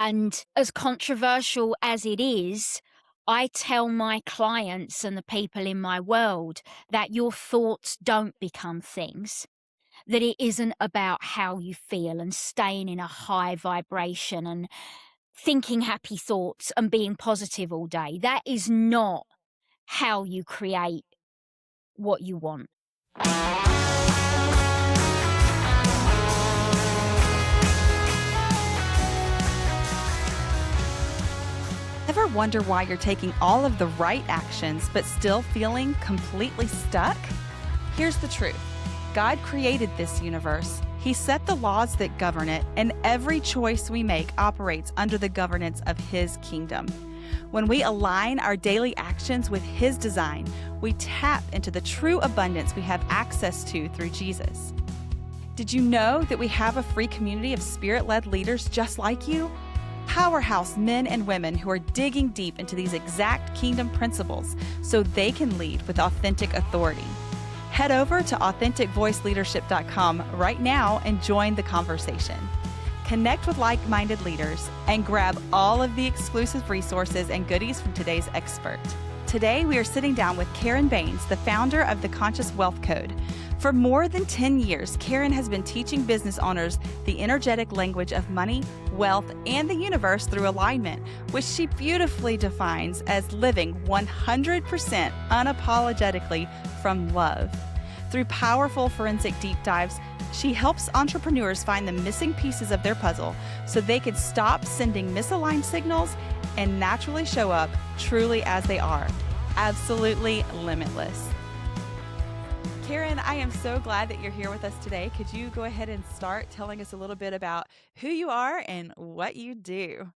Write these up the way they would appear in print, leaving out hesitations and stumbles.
And as controversial as it is, I tell my clients and the people in my world that your thoughts don't become things, that it isn't about how you feel and staying in a high vibration and thinking happy thoughts and being positive all day. That is not how you create what you want. Ever wonder why you're taking all of the right actions but still feeling completely stuck? Here's the truth. God created this universe. He set the laws that govern it, and every choice we make operates under the governance of His kingdom. When we align our daily actions with His design, we tap into the true abundance we have access to through Jesus. Did you know that we have a free community of spirit-led leaders just like you? Powerhouse men and women who are digging deep into these exact kingdom principles so they can lead with authentic authority. Head over to authenticvoiceleadership.com right now and join the conversation. Connect with like-minded leaders and grab all of the exclusive resources and goodies from today's expert. Today, we are sitting down with Karen Baines, the founder of the Conscious Wealth Code. For more than 10 years, Karen has been teaching business owners the energetic language of money, wealth, and the universe through alignment, which she beautifully defines as living 100% unapologetically from love. Through powerful forensic deep dives, she helps entrepreneurs find the missing pieces of their puzzle so they can stop sending misaligned signals and naturally show up truly as they are, absolutely limitless. Karen, I am so glad that you're here with us today. Could you go ahead and start telling us a little bit about who you are and what you do?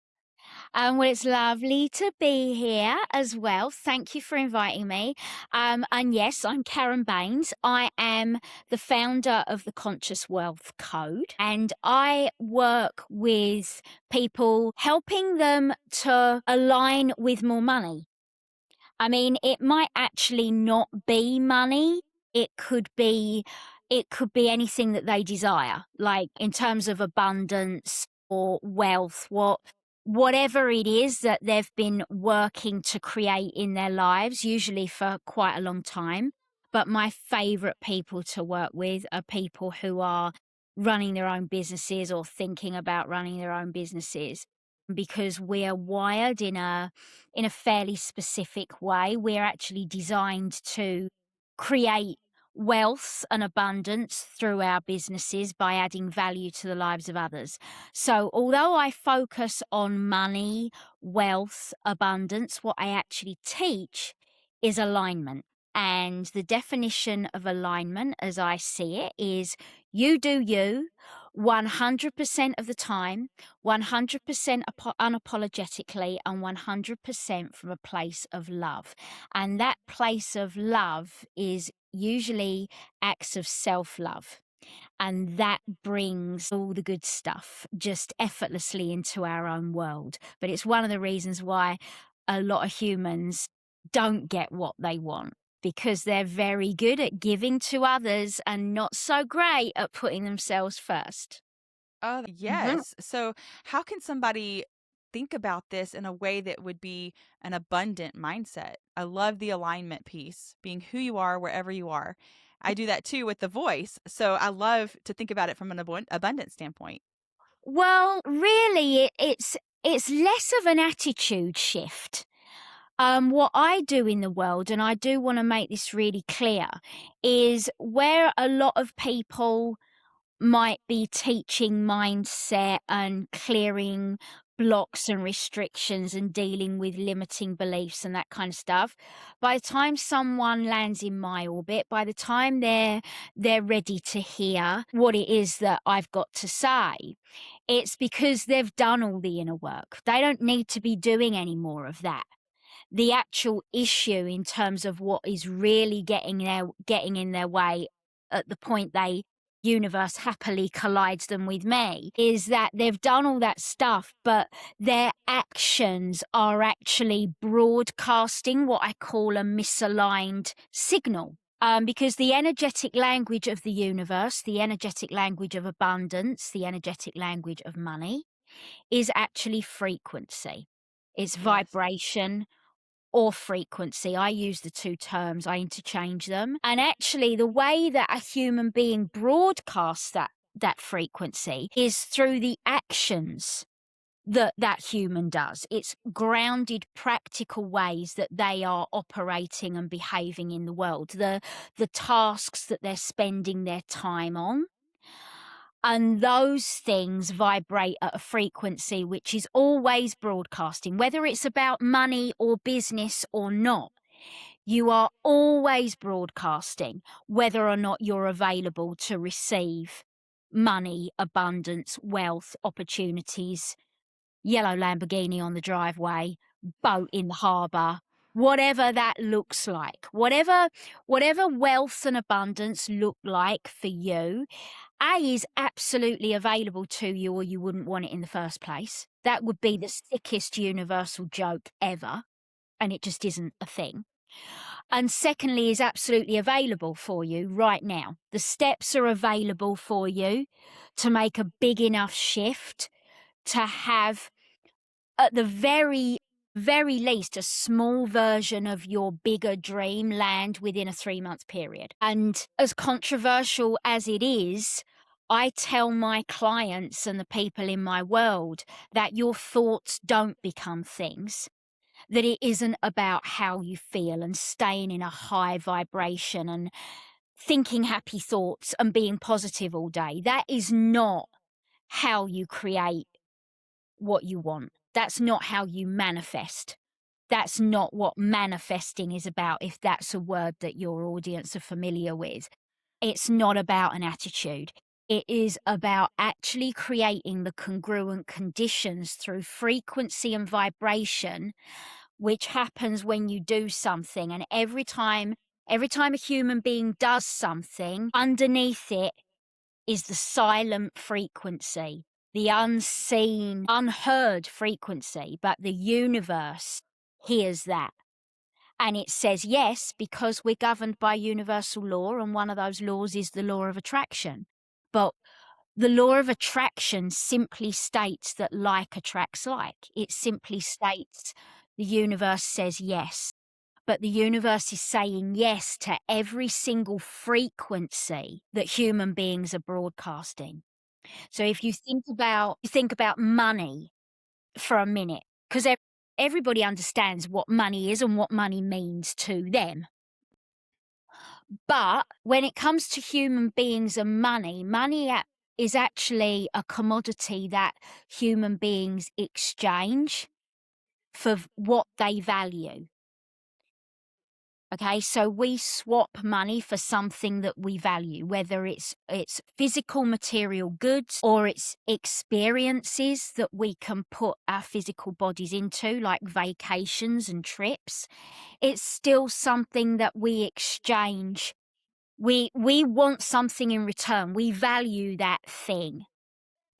Well, it's lovely to be here as well. Thank you for inviting me. And yes, I'm Karen Baines. I am the founder of the Conscious Wealth Code, and I work with people, helping them to align with more money. I mean, it might actually not be money. It could be anything that they desire, like in terms of abundance or wealth, whatever it is that they've been working to create in their lives, usually for quite a long time. But my favorite people to work with are people who are running their own businesses or thinking about running their own businesses, because we are wired in a fairly specific way. We're actually designed to create wealth and abundance through our businesses by adding value to the lives of others. So although I focus on money, wealth, abundance, what I actually teach is alignment. And the definition of alignment, as I see it, is you do you 100% of the time, 100% unapologetically, and 100% from a place of love. And that place of love is usually acts of self-love. And that brings all the good stuff just effortlessly into our own world. But it's one of the reasons why a lot of humans don't get what they want, because they're very good at giving to others and not so great at putting themselves first. Oh, Mhm. yes. So, how can somebody think about this in a way that would be an abundant mindset? I love the alignment piece, being who you are wherever you are. I do that too with the voice. So, I love to think about it from an abundant standpoint. Well, really, it's less of an attitude shift. What I do in the world, and I do want to make this really clear, is where a lot of people might be teaching mindset and clearing blocks and restrictions and dealing with limiting beliefs and that kind of stuff. By the time someone lands in my orbit, by the time they're ready to hear what it is that I've got to say, it's because they've done all the inner work. They don't need to be doing any more of that. The actual issue in terms of what is really getting in their way at the point they universe happily collides them with me is that they've done all that stuff, but their actions are actually broadcasting what I call a misaligned signal. Because the energetic language of the universe, the energetic language of abundance, the energetic language of money is actually frequency. It's Yes. vibration or frequency. I use the two terms, I interchange them. And actually, the way that a human being broadcasts that frequency is through the actions that human does. It's grounded, practical ways that they are operating and behaving in the world, the tasks that they're spending their time on. And those things vibrate at a frequency which is always broadcasting, whether it's about money or business or not. You are always broadcasting whether or not you're available to receive money, abundance, wealth, opportunities, yellow Lamborghini on the driveway, boat in the harbour, whatever that looks like. Whatever wealth and abundance look like for you, A, is absolutely available to you, or you wouldn't want it in the first place. That would be the sickest universal joke ever, and it just isn't a thing. And secondly, is absolutely available for you right now. The steps are available for you to make a big enough shift to have, at the very least, a small version of your bigger dream land within a 3-month period. And as controversial as it is, I tell my clients and the people in my world that your thoughts don't become things, that it isn't about how you feel and staying in a high vibration and thinking happy thoughts and being positive all day. That is not how you create what you want. That's not how you manifest. That's not what manifesting is about, if that's a word that your audience are familiar with. It's not about an attitude. It is about actually creating the congruent conditions through frequency and vibration, which happens when you do something. And every time a human being does something, underneath it is the silent frequency, the unseen, unheard frequency, but the universe hears that. And it says yes, because we're governed by universal law, and one of those laws is the law of attraction. But the law of attraction simply states that like attracts like. It simply states the universe says yes. But the universe is saying yes to every single frequency that human beings are broadcasting. So if you think about money for a minute, because everybody understands what money is and what money means to them. But when it comes to human beings and money, is actually a commodity that human beings exchange for what they value. Okay, so we swap money for something that we value, whether it's physical material goods or it's experiences that we can put our physical bodies into, like vacations and trips. It's still something that we exchange. We want something in return. We value that thing.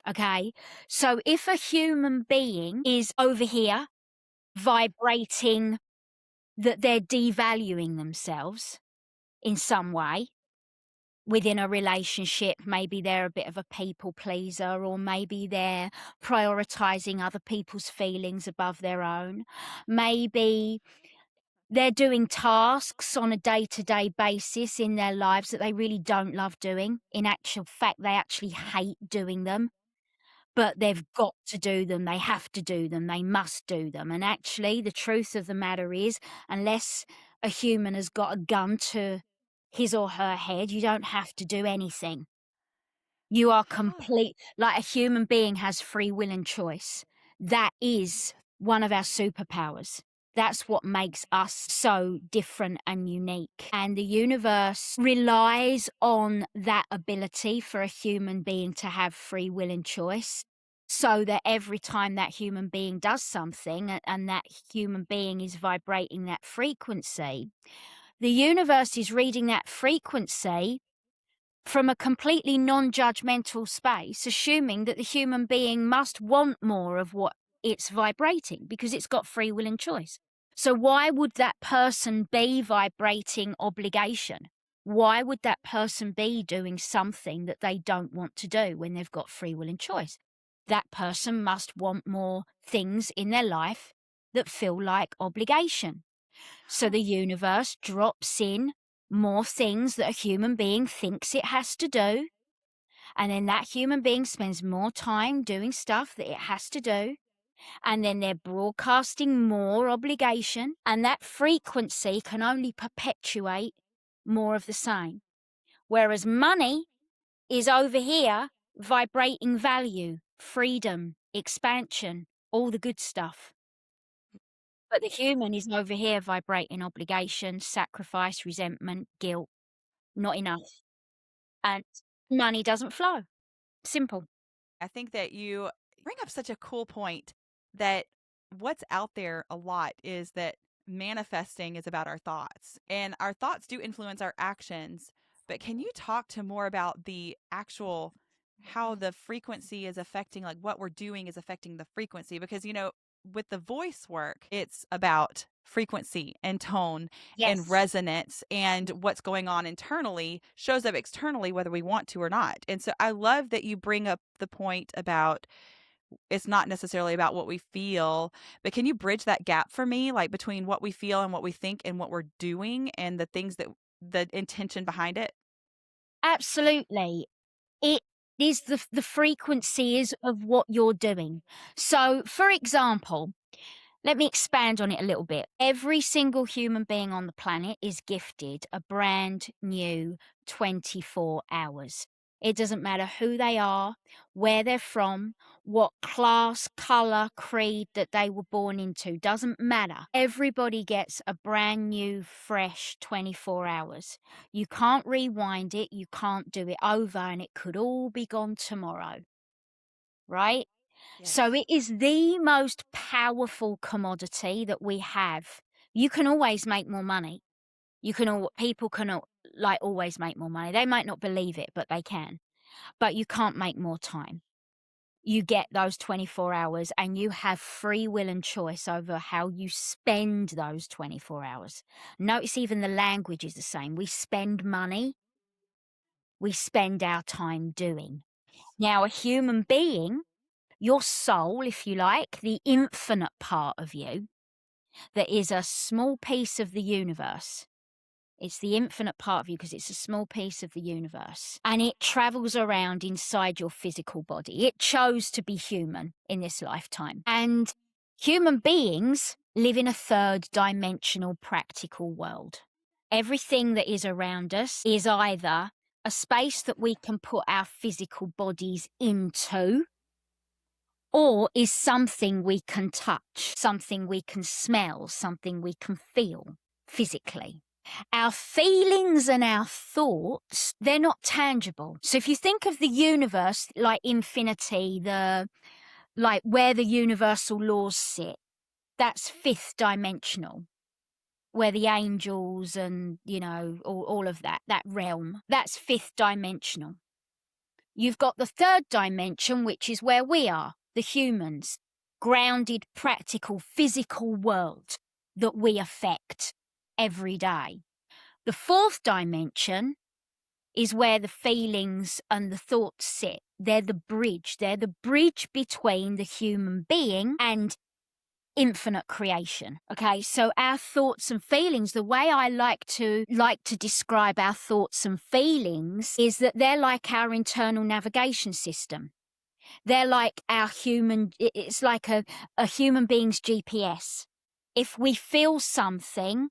Okay, so if a human being is over here vibrating that they're devaluing themselves in some way within a relationship, maybe they're a bit of a people pleaser, or maybe they're prioritizing other people's feelings above their own. Maybe they're doing tasks on a day-to-day basis in their lives that they really don't love doing. In actual fact, they actually hate doing them. But they've got to do them, they have to do them, they must do them. And actually, the truth of the matter is, unless a human has got a gun to his or her head, you don't have to do anything. You are complete, like a human being has free will and choice. That is one of our superpowers. That's what makes us so different and unique. And the universe relies on that ability for a human being to have free will and choice, so that every time that human being does something and that human being is vibrating that frequency, the universe is reading that frequency from a completely non-judgmental space, assuming that the human being must want more of what it's vibrating because it's got free will and choice. So why would that person be vibrating obligation? Why would that person be doing something that they don't want to do when they've got free will and choice? that person must want more things in their life that feel like obligation. So the universe drops in more things that a human being thinks it has to do. And then that human being spends more time doing stuff that it has to do. And then they're broadcasting more obligation. And that frequency can only perpetuate more of the same. Whereas money is over here vibrating value, freedom, expansion, all the good stuff. But the human is over here vibrating obligation, sacrifice, resentment, guilt, not enough. And money doesn't flow. Simple. I think that you bring up such a cool point that what's out there a lot is that manifesting is about our thoughts, and our thoughts do influence our actions. But can you talk to more about the actual how the frequency is affecting, like what we're doing is affecting the frequency? Because, with the voice work, it's about frequency and tone and Yes. resonance, and what's going on internally shows up externally whether we want to or not. And so I love that you bring up the point about it's not necessarily about what we feel, but can you bridge that gap for me, like between what we feel and what we think and what we're doing and the things that the intention behind it? Absolutely. It is the frequency is of what you're doing. So, for example, let me expand on it a little bit. Every single human being on the planet is gifted a brand new 24 hours. It doesn't matter who they are, where they're from, what class, color, creed that they were born into. Doesn't matter. Everybody gets a brand new, fresh 24 hours. You can't rewind it, you can't do it over, and it could all be gone tomorrow. Right? So Yes. it is the most powerful commodity that we have. You can always make more money. People can like always make more money. They might not believe it, but they can. But you can't make more time. You get those 24 hours and you have free will and choice over how you spend those 24 hours. Notice even the language is the same. We spend money, we spend our time doing. Now, a human being, your soul, if you like, the infinite part of you, that is a small piece of the universe. It's the infinite part of you because it's a small piece of the universe. And it travels around inside your physical body. It chose to be human in this lifetime. And human beings live in a third dimensional practical world. Everything that is around us is either a space that we can put our physical bodies into, or is something we can touch, something we can smell, something we can feel physically. Our feelings and our thoughts, they're not tangible. So if you think of the universe like infinity, like where the universal laws sit, that's fifth dimensional. Where the angels and, all of that realm, that's fifth dimensional. You've got the third dimension, which is where we are, the humans, grounded, practical, physical world that we affect every day. The fourth dimension is where the feelings and the thoughts sit. They're the bridge. They're the bridge between the human being and infinite creation. Okay, so our thoughts and feelings, the way I like to describe our thoughts and feelings is that they're like our internal navigation system. They're like it's like a human being's GPS. If we feel something,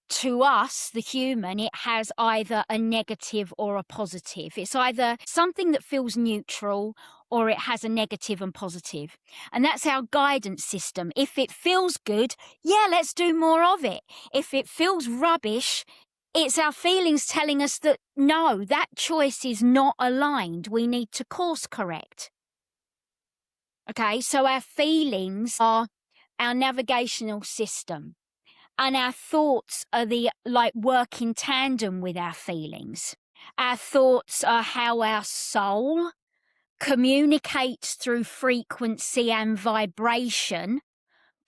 to us, the human, it has either a negative or a positive. It's either something that feels neutral or it has a negative and positive. And that's our guidance system. If it feels good, yeah, let's do more of it. If it feels rubbish, it's our feelings telling us that no, that choice is not aligned. We need to course correct. Okay, so our feelings are our navigational system. And our thoughts are work in tandem with our feelings. Our thoughts are how our soul communicates through frequency and vibration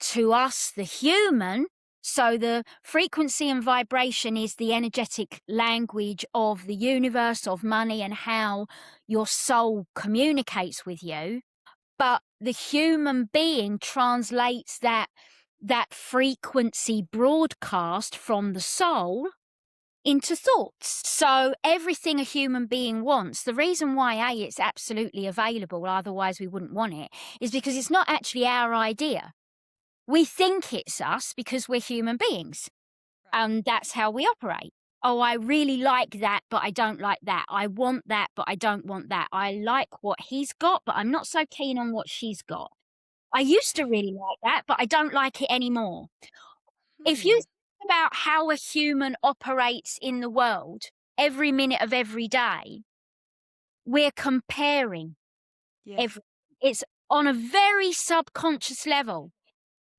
to us, the human. So the frequency and vibration is the energetic language of the universe, of money, and how your soul communicates with you. but the human being translates that frequency broadcast from the soul into thoughts. So everything a human being wants, the reason why it's absolutely available, otherwise we wouldn't want it, is because it's not actually our idea. We think it's us because we're human beings. And that's how we operate. Oh, I really like that, but I don't like that. I want that, but I don't want that. I like what he's got, but I'm not so keen on what she's got. I used to really like that, but I don't like it anymore. If you Hmm. think about how a human operates in the world every minute of every day, we're comparing Yeah. every, it's on a very subconscious level,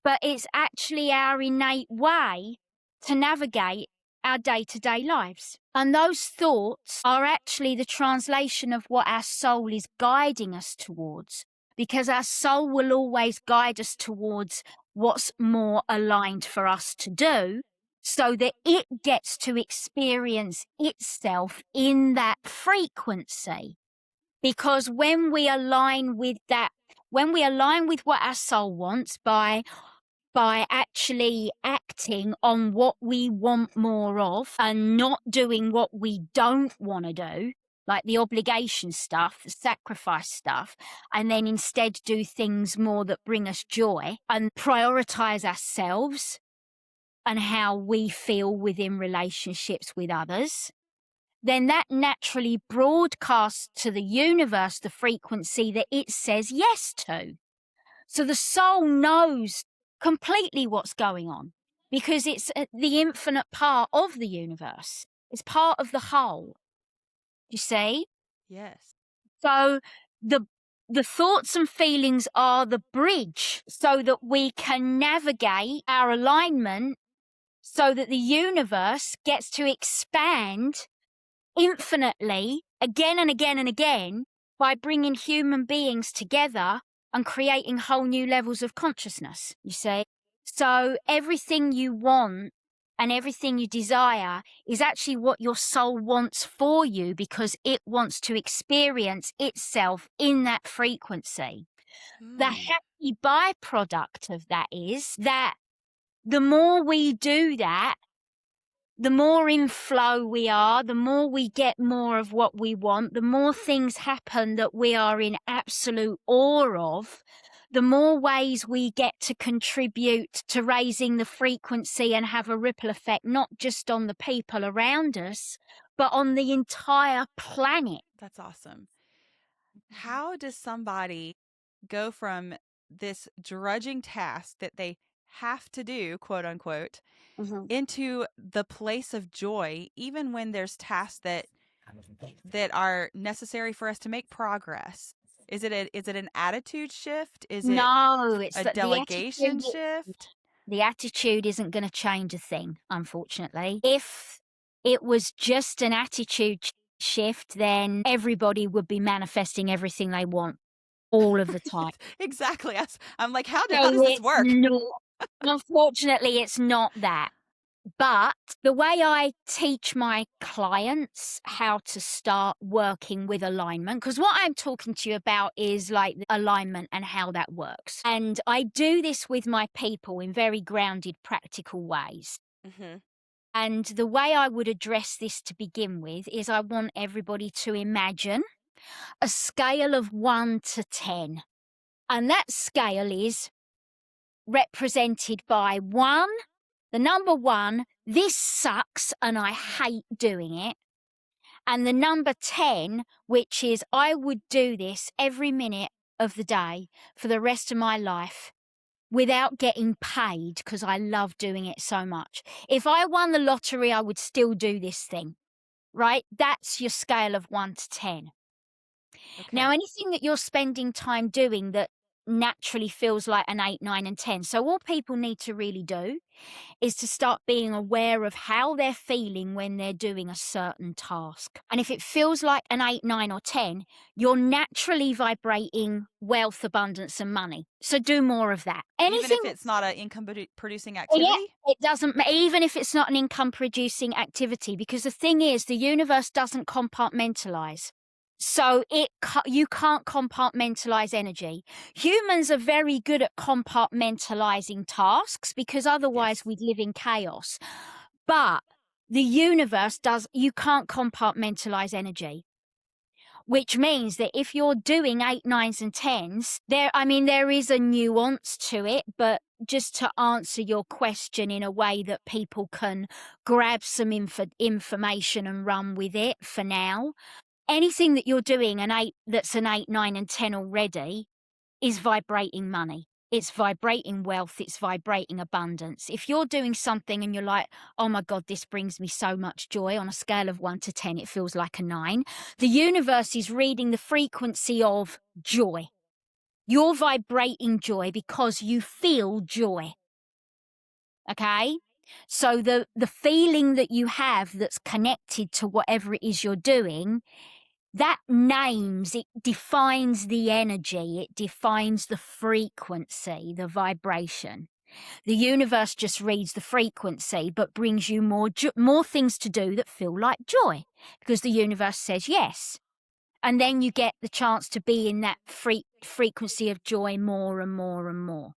but it's actually our innate way to navigate our day-to-day lives. And those thoughts are actually the translation of what our soul is guiding us towards, because our soul will always guide us towards what's more aligned for us to do, so that it gets to experience itself in that frequency. Because when we align with that, when we align with what our soul wants by actually acting on what we want more of and not doing what we don't want to do, like the obligation stuff, the sacrifice stuff, and then instead do things more that bring us joy and prioritize ourselves and how we feel within relationships with others, then that naturally broadcasts to the universe the frequency that it says yes to. So the soul knows completely what's going on because it's the infinite part of the universe. It's part of the whole. You see? Yes. So the thoughts and feelings are the bridge so that we can navigate our alignment so that the universe gets to expand infinitely again and again and again by bringing human beings together and creating whole new levels of consciousness, you see. So everything you want and everything you desire is actually what your soul wants for you because it wants to experience itself in that frequency. The Hmm. happy byproduct of that is that the more we do that, the more in flow we are, the more we get more of what we want, the more things happen that we are in absolute awe of, the more ways we get to contribute to raising the frequency and have a ripple effect, not just on the people around us, but on the entire planet. That's awesome. How does somebody go from this drudging task that they have to do, quote unquote, Mhm. into the place of joy, even when there's tasks that are necessary for us to make progress? Is it an attitude shift? Is it No, it's a that delegation shift? the attitude isn't going to change a thing, unfortunately. If it was just an attitude shift, then everybody would be manifesting everything they want all of the time. Exactly. I'm like, how So does this it's work? not, unfortunately, it's not that. But the way I teach my clients how to start working with alignment, because what I'm talking to you about is like the alignment and how that works. And I do this with my people in very grounded, practical ways. Mm-hmm. And the way I would address this to begin with is I want everybody to imagine a scale of 1 to 10. And that scale is represented by 1, the number 1, this sucks and I hate doing it. And the number 10, which is I would do this every minute of the day for the rest of my life without getting paid because I love doing it so much. If I won the lottery, I would still do this thing, right? That's your scale of 1 to 10. Now, Okay. anything that you're spending time doing that naturally feels like an 8, 9, and 10. So all people need to really do is to start being aware of how they're feeling when they're doing a certain task. And if it feels like an 8, 9, or 10, you're naturally vibrating wealth, abundance, and money. So do more of that. Even Anything, if it's not an income producing yeah, activity? it doesn't, even if it's not an income producing activity, because the thing is, the universe doesn't compartmentalize. So you can't compartmentalize energy. Humans are very good at compartmentalizing tasks because otherwise Yes. we'd live in chaos. But the universe does, you can't compartmentalize energy, which means that if you're doing 8, 9s, and 10s, there is a nuance to it, but just to answer your question in a way that people can grab some information and run with it for now. Anything that you're doing that's an 8, 9, and 10 already is vibrating money. It's vibrating wealth. It's vibrating abundance. If you're doing something and you're like, oh my God, this brings me so much joy, on a scale of 1 to 10, it feels like a 9. The universe is reading the frequency of joy. You're vibrating joy because you feel joy. Okay? So the feeling that you have that's connected to whatever it is you're doing, it defines the energy, it defines the frequency, the vibration. The universe just reads the frequency, but brings you more things to do that feel like joy, because the universe says yes. And then you get the chance to be in that frequency of joy more and more and more.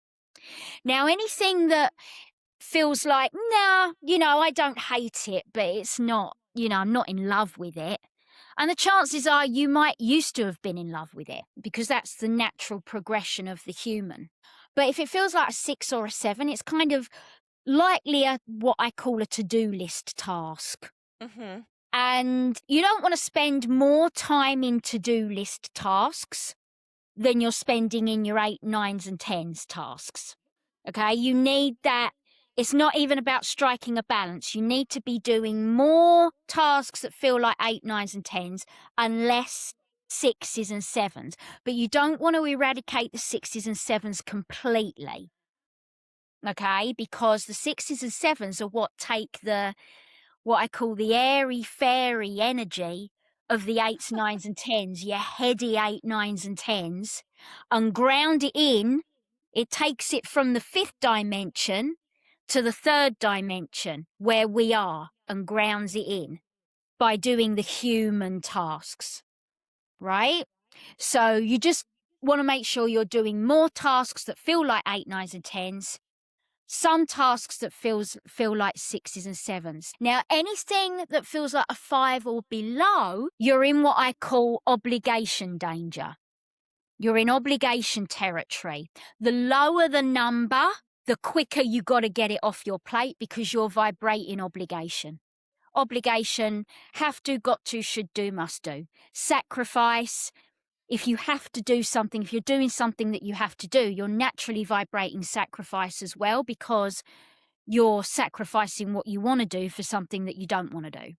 Now, anything that feels like, nah, I don't hate it, but it's not, I'm not in love with it. And the chances are you might used to have been in love with it, because that's the natural progression of the human. But if it feels like a 6 or a 7, it's kind of likely what I call a to-do list task. Mm-hmm. And you don't want to spend more time in to-do list tasks than you're spending in your 8, 9s, and 10s tasks. Okay, you need that. It's not even about striking a balance. You need to be doing more tasks that feel like 8, 9s, and 10s and less 6s and 7s. But you don't want to eradicate the 6s and 7s completely. Okay, because the 6s and 7s are what take what I call the airy fairy energy of the 8s, 9s, and 10s, your heady 8, 9s, and 10s, and ground it in. It takes it from the 5th dimension to the 3rd dimension where we are, and grounds it in by doing the human tasks, right? So you just want to make sure you're doing more tasks that feel like 8, 9s, and 10s, some tasks that feel like 6s and 7s. Now, anything that feels like a 5 or below, you're in what I call obligation danger. You're in obligation territory. The lower the number, the quicker you got to get it off your plate, because you're vibrating obligation. Obligation, have to, got to, should do, must do. Sacrifice. If you have to do something, if you're doing something that you have to do, you're naturally vibrating sacrifice as well, because you're sacrificing what you want to do for something that you don't want to do.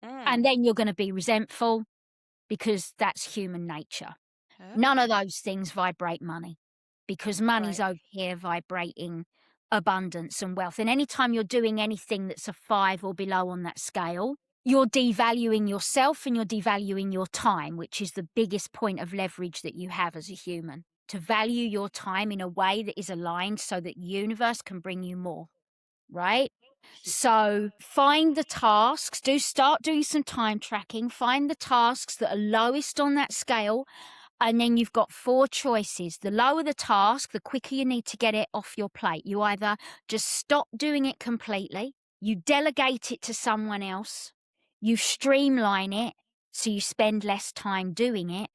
And then you're going to be resentful, because that's human nature. None of those things vibrate money, because money's Right. over here vibrating abundance and wealth. And anytime you're doing anything that's a 5 or below on that scale, you're devaluing yourself and you're devaluing your time, which is the biggest point of leverage that you have as a human. To value your time in a way that is aligned so that the universe can bring you more, right? So find the tasks, start doing some time tracking, find the tasks that are lowest on that scale, and then you've got 4 choices. The lower the task, the quicker you need to get it off your plate. You either just stop doing it completely, you delegate it to someone else, you streamline it so you spend less time doing it,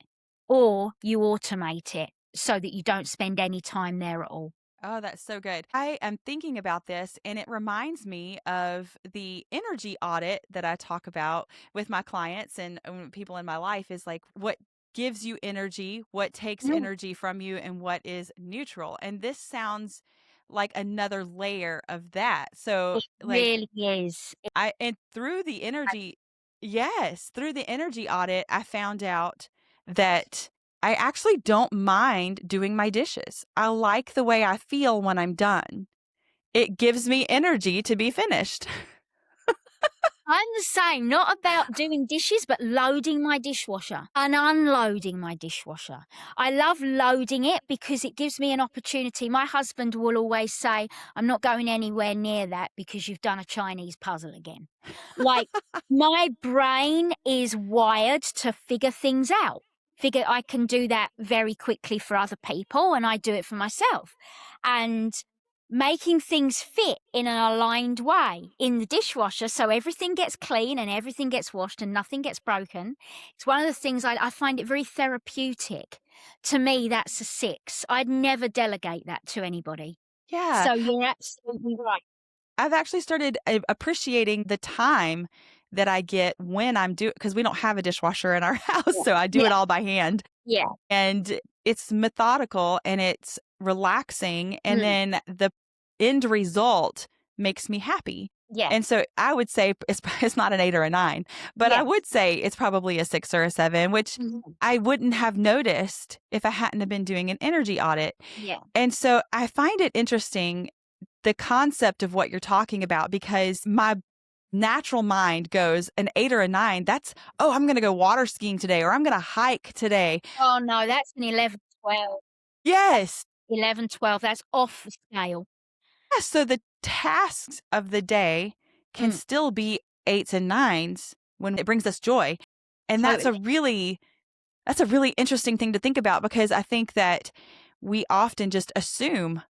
or you automate it so that you don't spend any time there at all. Oh, that's so good. I am thinking about this, and it reminds me of the energy audit that I talk about with my clients and people in my life, is like what gives you energy, what takes Mm, energy from you, and what is neutral. And this sounds like another layer of that. So, it like, really is. and through the energy, yes, through the energy audit, I found out that I actually don't mind doing my dishes. I like the way I feel when I'm done. It gives me energy to be finished. I'm the same, not about doing dishes, but loading my dishwasher and unloading my dishwasher. I love loading it because it gives me an opportunity. My husband will always say, I'm not going anywhere near that because you've done a Chinese puzzle again. Like, my brain is wired to figure things out. Figure I can do that very quickly for other people, and I do it for myself. And making things fit in an aligned way in the dishwasher so everything gets clean and everything gets washed and nothing gets broken. It's one of the things I find it very therapeutic. To me, that's a 6. I'd never delegate that to anybody. Yeah. So you're absolutely right. I've actually started appreciating the time that I get when I'm doing, because we don't have a dishwasher in our house, Yeah. so I do Yeah. it all by hand. Yeah. And it's methodical and it's relaxing. And Mm. then the end result makes me happy. Yeah. And so I would say it's not an 8 or a 9, but I Yeah. would say it's probably a 6 or a 7, which Mhm. I wouldn't have noticed if I hadn't have been doing an energy audit. Yeah. And so I find it interesting, the concept of what you're talking about, because my natural mind goes an 8 or a 9. That's, oh, I'm going to go water skiing today, or I'm going to hike today. Oh, no, that's an 11, 12. Yes. 11, 12. That's off the scale. Yes. So the tasks of the day can Mm. still be 8s and 9s when it brings us joy. And Totally. that's a really interesting thing to think about, because I think that we often just assume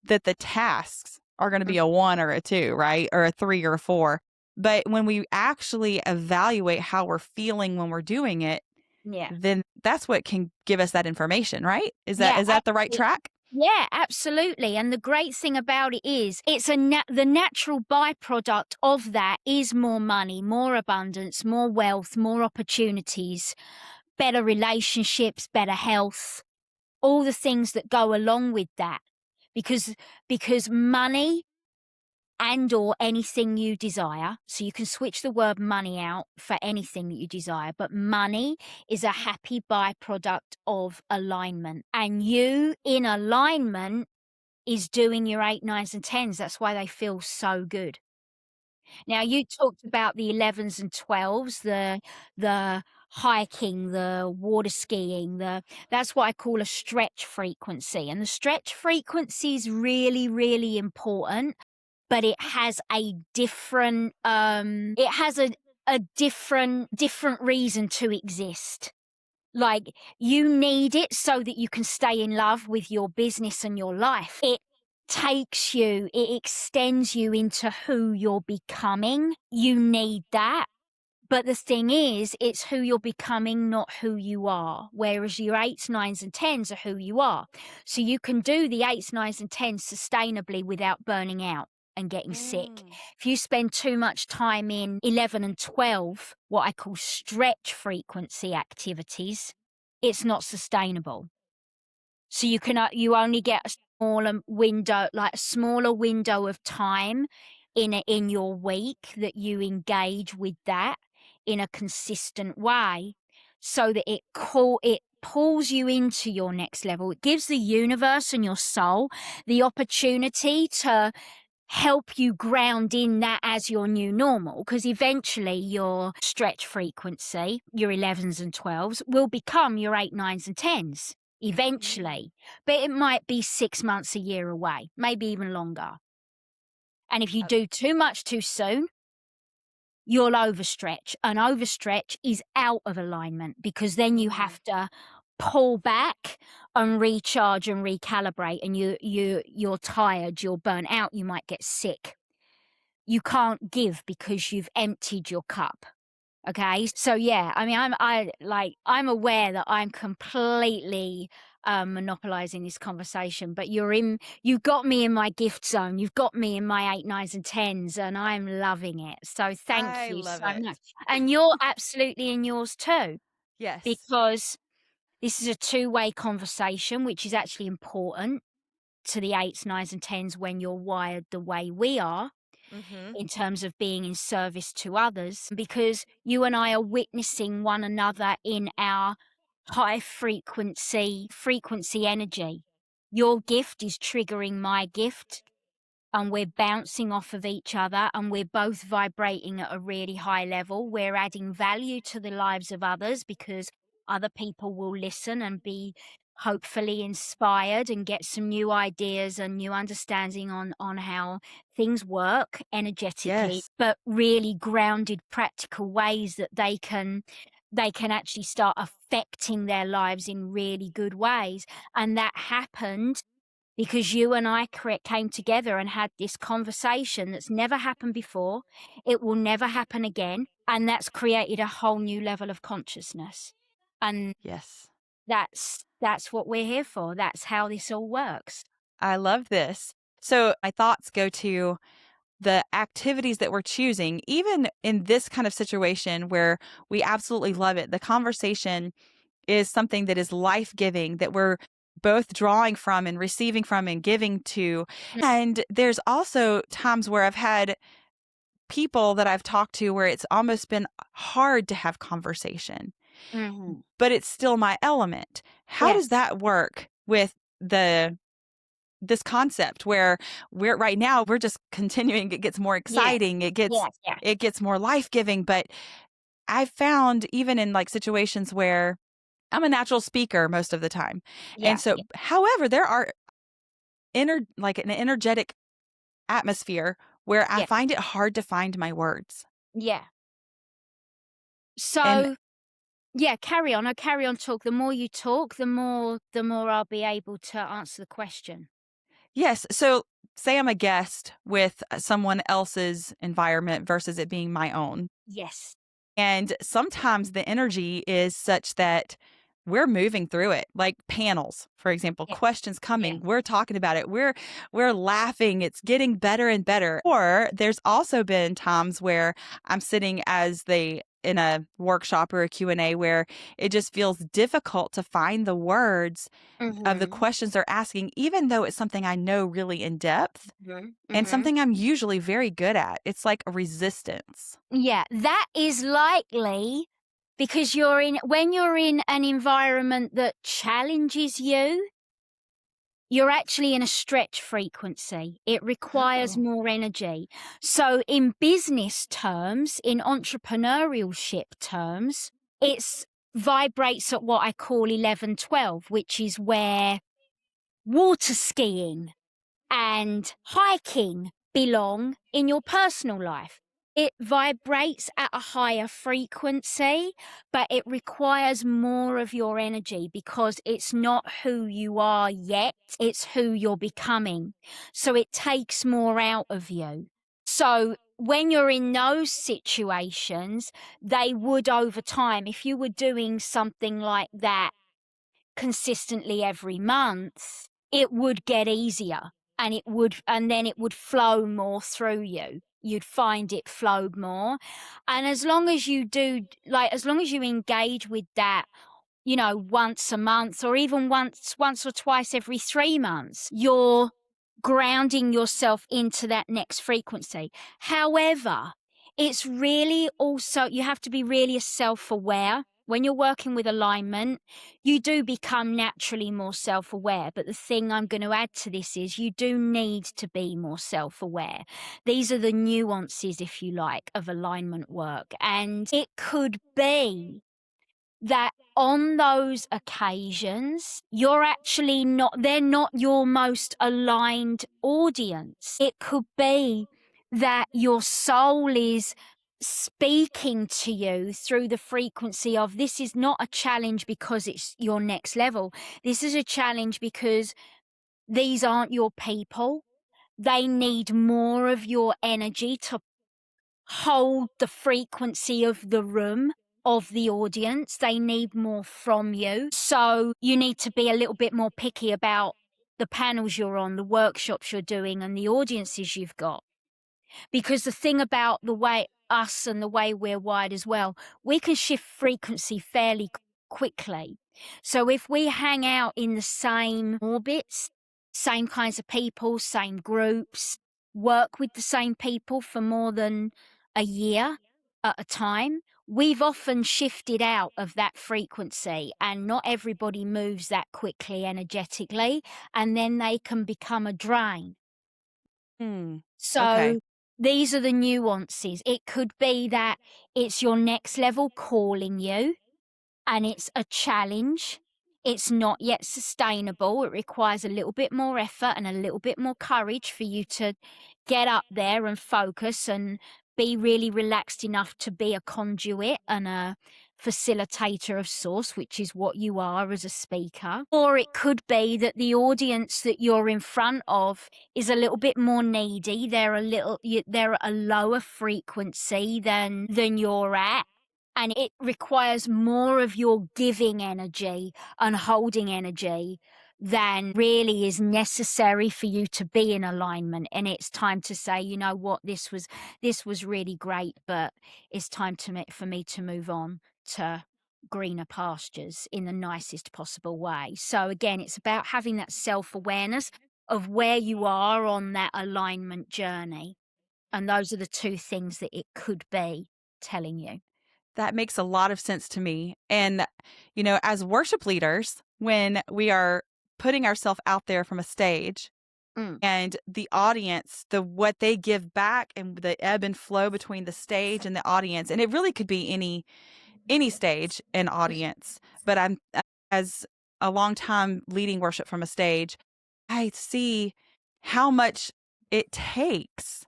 that the tasks are going to be Mm. a 1 or a 2, right? Or a 3 or a 4. But when we actually evaluate how we're feeling when we're doing it, Yeah. then that's what can give us that information, right? Is Yeah, that the right absolutely. track? Yeah, absolutely. And the great thing about it is it's the natural byproduct of that is more money, more abundance, more wealth, more opportunities, better relationships, better health, all the things that go along with that. Because money and or anything you desire, so you can switch the word money out for anything that you desire, but money is a happy byproduct of alignment, and you in alignment is doing your 8, 9s and 10s. That's why they feel so good. Now, you talked about the 11s and 12s, the hiking, the water skiing, that's what I call a stretch frequency, and the stretch frequency is really, really important, but it has a different, it has a different reason to exist. Like, you need it so that you can stay in love with your business and your life. It extends you into who you're becoming. You need that. But the thing is, it's who you're becoming, not who you are. Whereas your 8s, 9s, and 10s are who you are. So you can do the 8s, 9s, and 10s sustainably without burning out and getting sick. If you spend too much time in 11 and 12, what I call stretch frequency activities, it's not sustainable. So you only get a smaller window of time in your week that you engage with that in a consistent way, so that it pulls you into your next level. It gives the universe and your soul the opportunity to help you ground in that as your new normal, because eventually your stretch frequency, your 11s and 12s, will become your 8, 9s, and 10s eventually. But it might be 6 months, a year away, maybe even longer. And if you do too much too soon, you'll overstretch. And overstretch is out of alignment, because then you have to pull back and recharge and recalibrate, and you're tired, you're burnt out, you might get sick. You can't give because you've emptied your cup. Okay? So yeah, I mean, I'm aware that I'm completely monopolizing this conversation, but you've got me in my gift zone. You've got me in my 8, 9s, and 10s, and I'm loving it. So thank I you love so it. much. And you're absolutely in yours too, Yes. because this is a two-way conversation, which is actually important to the 8s, 9s, and 10s when you're wired the way we are, in terms of being in service to others, because you and I are witnessing one another in our high frequency energy. Your gift is triggering my gift. and we're bouncing off of each other and we're both vibrating at a really high level. We're adding value to the lives of others because other people will listen and be hopefully inspired and get some new ideas and new understanding on how things work energetically, Yes. but really grounded practical ways that they can actually start affecting their lives in really good ways. And that happened because you and I came together and had this conversation that's never happened before. It will never happen again. And that's created a whole new level of consciousness. And Yes. that's what we're here for. That's how this all works. I love this. So my thoughts go to the activities that we're choosing, even in this kind of situation where we absolutely love it. The conversation is something that is life giving, that we're both drawing from and receiving from and giving to. And there's also times where I've had people that I've talked to where it's almost been hard to have conversation, Mm-hmm. but it's still my element. How does Yes. that work with this concept where we're right now we're just continuing, it gets more Yes. exciting, Yes. Yeah. it gets more life-giving, but I've found even in like situations where I'm a natural speaker most of the time. And Yeah. so Yeah. however, there are like an energetic atmosphere where I Yeah. find it hard to find my words. Yeah. And So yeah, carry on. I carry on talk. The more you talk, the more I'll be able to answer the question. yes, so say I'm a guest with someone else's environment versus it being my own. Yes. And sometimes the energy is such that we're moving through it, like panels, for example, Yeah. questions Yeah. coming, we're talking about it, we're laughing, it's getting better and better. Or there's also been times where I'm sitting as the in a workshop or a Q&A where it just feels difficult to find the words of the Mhm. questions they're asking, even though it's something I know really in depth Mhm. and Mhm. something I'm usually very good at. It's like a resistance. Yeah, that is likely because when you're in an environment that challenges you, you're actually in a stretch frequency. It requires Oh, more energy. So in business terms, in entrepreneurship terms, it's vibrates at what I call 1112, which is where water skiing and hiking belong in your personal life. It vibrates at a higher frequency, but it requires more of your energy because it's not who you are yet, it's who you're becoming. So it takes more out of you. So when you're in those situations, they would over time, if you were doing something like that consistently every month, it would get easier and then it would flow more through you. You'd find it flowed more. And as long as you do, like, as long as you engage with that, once a month or even once or twice every 3 months, you're grounding yourself into that next frequency. However, it's really also, you have to be really self-aware. When you're working with alignment, you do become naturally more self-aware. But the thing I'm going to add to this is you do need to be more self-aware. These are the nuances, if you like, of alignment work. And it could be that on those occasions, they're not your most aligned audience. It could be that your soul is speaking to you through the frequency of this is not a challenge because it's your next level. This is a challenge because these aren't your people. They need more of your energy to hold the frequency of the room, of the audience. They need more from you. So you need to be a little bit more picky about the panels you're on, the workshops you're doing, and the audiences you've got. Because the thing about the way us and the way we're wired as well, we can shift frequency fairly quickly. So if we hang out in the same orbits, same kinds of people, same groups, work with the same people for more than a year at a time, we've often shifted out of that frequency, and not everybody moves that quickly energetically, and then they can become a drain. Mm. Okay. So these are the nuances. It could be that it's your next level calling you and it's a challenge. It's not yet sustainable. It requires a little bit more effort and a little bit more courage for you to get up there and focus and be really relaxed enough to be a conduit and a facilitator of sorts, which is what you are as a speaker. Or it could be that the audience that you're in front of is a little bit more needy. They're at a lower frequency than you're at, and it requires more of your giving energy and holding energy than really is necessary for you to be in alignment. And it's time to say, you know what, this was really great, but it's time for me to move on to greener pastures in the nicest possible way. So again, it's about having that self-awareness of where you are on that alignment journey. And those are the two things that it could be telling you. That makes a lot of sense to me. And, as worship leaders, when we are putting ourselves out there from a stage Mm. and the audience, what they give back and the ebb and flow between the stage and the audience, and it really could be any stage and audience, but as a long time leading worship from a stage, I see how much it takes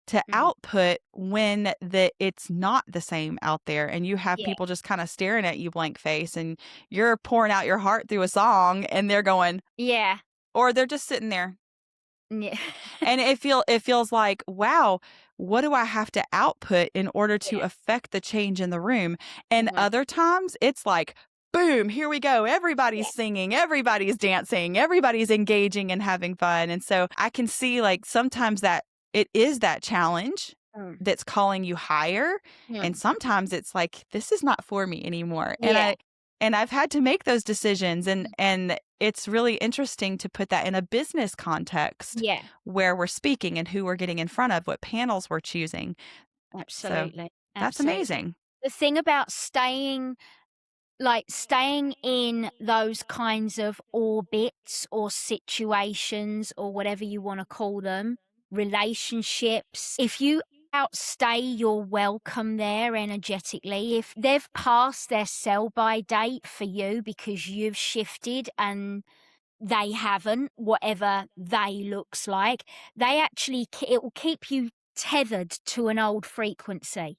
to Mhm. output when it's not the same out there and you have Yeah, people just kind of staring at you blank face and you're pouring out your heart through a song and they're going, yeah, or they're just sitting there, yeah, and it feels like, wow, what do I have to output in order to yeah, affect the change in the room? And uh-huh, other times it's like, boom, here we go. yeah, Everybody's singing, everybody's dancing, everybody's engaging and having fun. And so I can see like sometimes that it is that challenge mm, that's calling you higher. And mm, sometimes it's like, this is not for me anymore. And yeah, I've had to make those decisions, and it's really interesting to put that in a business context yeah, where we're speaking and who we're getting in front of, what panels we're choosing. So absolutely, that's absolutely. amazing. The thing about staying in those kinds of orbits or situations or whatever you wanna call them, relationships, if you outstay your welcome there energetically, if they've passed their sell-by date for you because you've shifted and they haven't, whatever they looks like, they actually it will keep you tethered to an old frequency,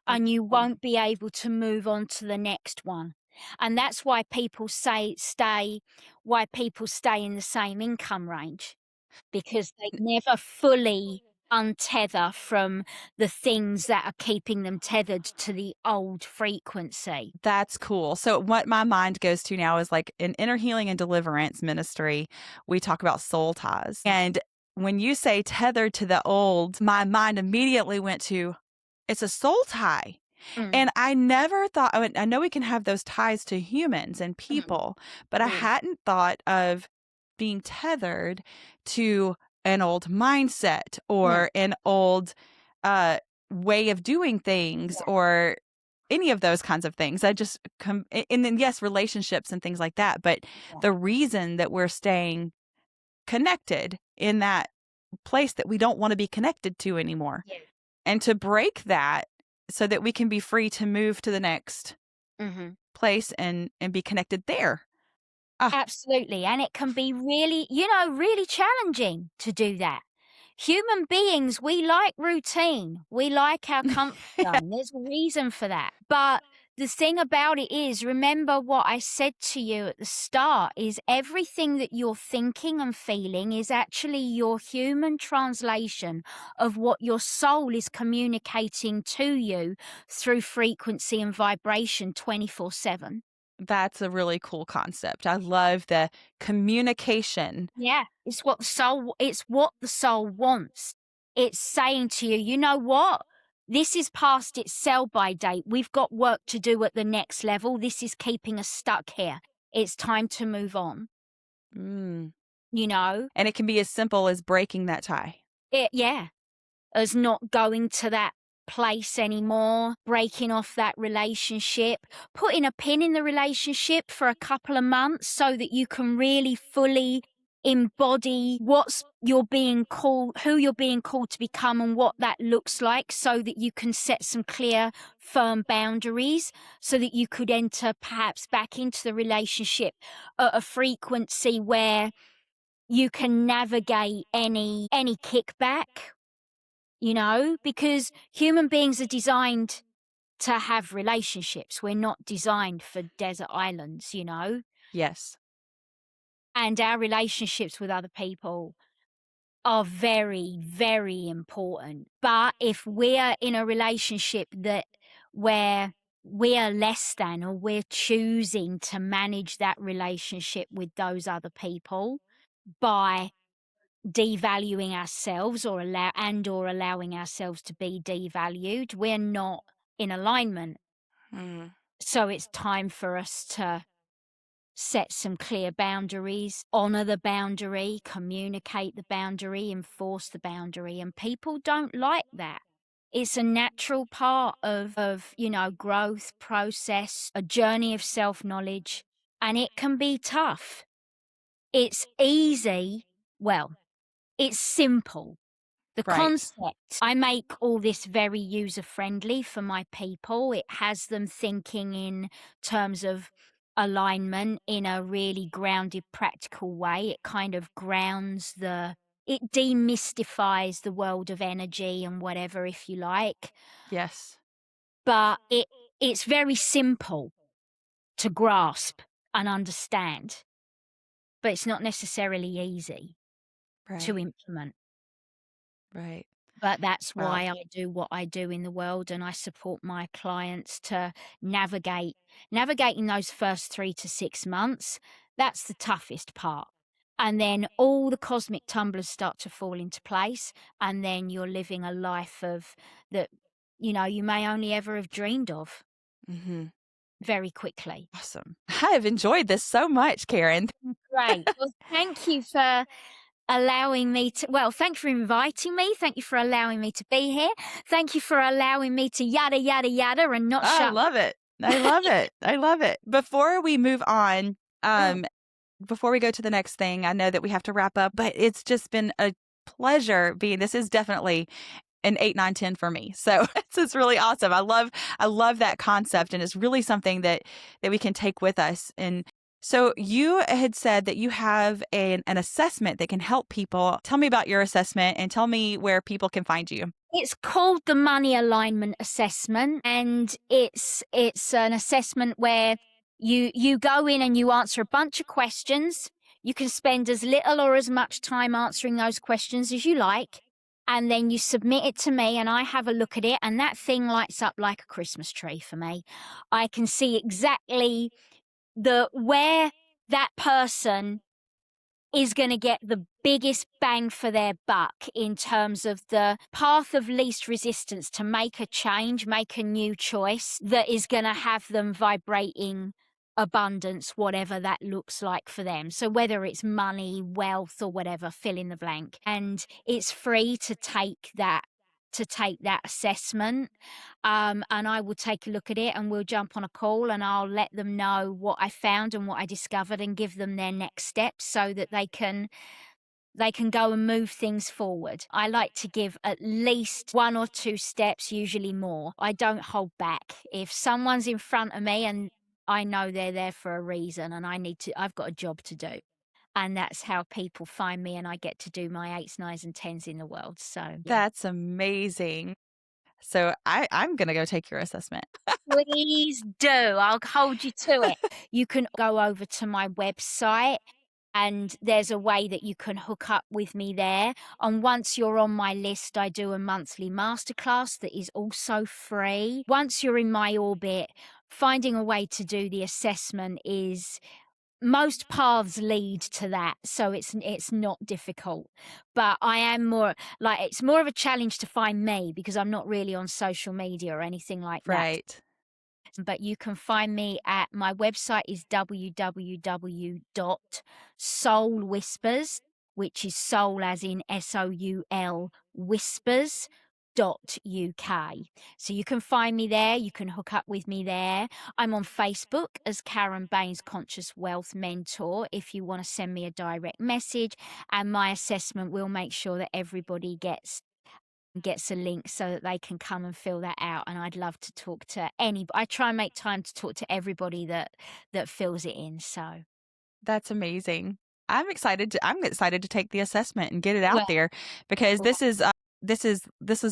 and you won't be able to move on to the next one. And that's why people stay in the same income range, because they never fully untether from the things that are keeping them tethered to the old frequency. That's cool. So what my mind goes to now is like in inner healing and deliverance ministry, we talk about soul ties. And when you say tethered to the old, my mind immediately went to, it's a soul tie. Mm, And I never thought, I know we can have those ties to humans and mm, people, but I mm. hadn't thought of being tethered to an old mindset No, or an old uh, way of doing things yeah, or any of those kinds of things. I just and then yes, relationships and things like that. But yeah, the reason that we're staying connected in that place that we don't want to be connected to anymore, yeah. and to break that so that we can be free to move to the next Mhm. place and be connected there. Ah, Absolutely, and it can be really, really challenging to do that. Human beings, we like routine. We like our comfort zone. There's a reason for that. But the thing about it is, remember what I said to you at the start is everything that you're thinking and feeling is actually your human translation of what your soul is communicating to you through frequency and vibration 24/7. that's a really cool concept. I love the communication. Yeah, it's what the soul wants. It's saying to you, "You know what? This is past its sell-by date. We've got work to do at the next level. This is keeping us stuck here. It's time to move on." Mm. You know? And it can be as simple as breaking that tie. Yeah, as not going to that place anymore, breaking off that relationship, putting a pin in the relationship for a couple of months so that you can really fully embody what's you're being called, who you're being called to become, and what that looks like, so that you can set some clear, firm boundaries, so that you could enter perhaps back into the relationship at a frequency where you can navigate any kickback, because human beings are designed to have relationships. We're not designed for desert islands. Yes. And our relationships with other people are very, very important. But if we're in a relationship where we are less than, or we're choosing to manage that relationship with those other people by devaluing ourselves, or allowing ourselves to be devalued, we're not in alignment. Mm. So it's time for us to set some clear boundaries, honor the boundary, communicate the boundary, enforce the boundary. And people don't like that. It's a natural part of growth process, a journey of self-knowledge, and it can be tough. It's easy. Well, it's simple. The Right. concept, I make all this very user friendly for my people. It has them thinking in terms of alignment in a really grounded, practical way. It kind of it demystifies the world of energy and whatever, if you like. Yes. But it's very simple to grasp and understand, but it's not necessarily easy to Right. implement. Right. But that's Wow. why I do what I do in the world, and I support my clients to navigating those first 3 to 6 months. That's the toughest part. And then all the cosmic tumblers start to fall into place, and then you're living a life of that you may only ever have dreamed of Mm-hmm. very quickly. Awesome. I have enjoyed this so much, Karen. Great. Well, thank you for thank you for inviting me. Thank you for allowing me to be here. Thank you for allowing me to yada, yada, yada and not I shut. love it. I love it. I love it. Before we move on, Oh, before we go to the next thing, I know that we have to wrap up, but it's just been a pleasure this is definitely an 8, 9, 10 for me. So it's really awesome. I love that concept, and it's really something that we can take with us. And so you had said that you have an assessment that can help people. Tell me about your assessment and tell me where people can find you. it's called the Money Alignment Assessment, and it's an assessment where you go in and you answer a bunch of questions. You can spend as little or as much time answering those questions as you like, and then you submit it to me, and I have a look at it, and that thing lights up like a Christmas tree for me. I can see exactly where that person is going to get the biggest bang for their buck in terms of the path of least resistance to make a change, make a new choice that is going to have them vibrating abundance, whatever that looks like for them. So whether it's money, wealth, or whatever, fill in the blank. And it's free to take that assessment. And I will take a look at it, and we'll jump on a call, and I'll let them know what I found and what I discovered, and give them their next steps so that they can go and move things forward. I like to give at least 1 or 2 steps, usually more. I don't hold back. If someone's in front of me and I know they're there for a reason, and I've got a job to do. And that's how people find me, and I get to do my 8s, 9s, and 10s in the world. So yeah. That's amazing. So I'm going to go take your assessment. Please do. I'll hold you to it. You can go over to my website, and there's a way that you can hook up with me there. And once you're on my list, I do a monthly masterclass that is also free. Once you're in my orbit, finding a way to do the assessment is most paths lead to that, so it's not difficult. But I am more like, it's more of a challenge to find me because I'm not really on social media or anything like that. Right. But you can find me at my website is www.soulwhispers, which is soul as in SOUL whispers So you can find me there. You can hook up with me there. I'm on Facebook as Karen Baines Conscious Wealth Mentor if you want to send me a direct message. And my assessment will make sure that everybody gets a link so that they can come and fill that out. And I'd love to talk to I try and make time to talk to everybody that fills it in. So That's amazing. I'm excited to take the assessment and get it out well, there, because this is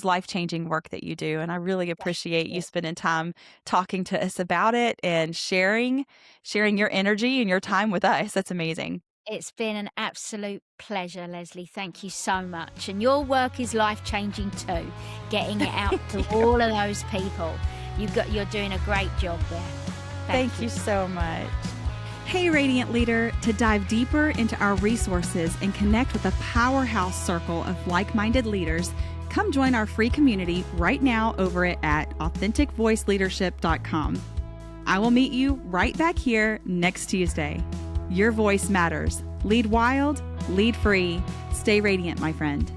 life-changing work that you do, and I really appreciate you spending time talking to us about it and sharing your energy and your time with us. That's amazing. it's been an absolute pleasure, Leslie. Thank you so much. And your work is life-changing too, getting it out to all of those people. You're doing a great job there. Thank you so much. Hey, Radiant Leader, to dive deeper into our resources and connect with a powerhouse circle of like-minded leaders, come join our free community right now over at authenticvoiceleadership.com. I will meet you right back here next Tuesday. Your voice matters. Lead wild, lead free. Stay radiant, my friend.